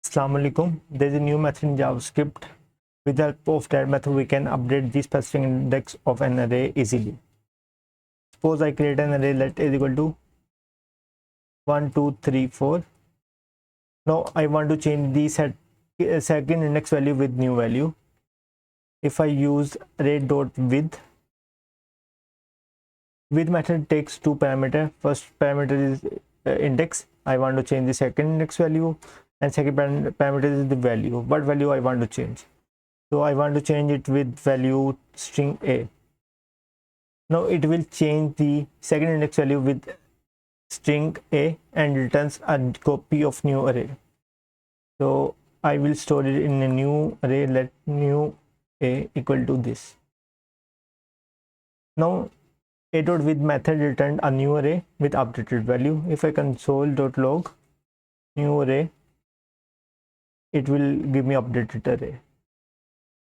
Assalamu alaikum. There is a new method in JavaScript. With the help of that method, we can update the specific index of an array easily. Suppose I create an array that is equal to 1, 2, 3, 4. Now I want to change the second index value with new value. If I use array.with, with method takes two parameters. First parameter is index. I want to change the second index value, and second parameter is the value. What value I want to change? So I want to change it with value string a. Now it will change the second index value with string a and returns a copy of new array. So I will store it in a new array. Let new a equal to this. Now a.with method returned a new array with updated value. If I console.log new array, it will give me updated array.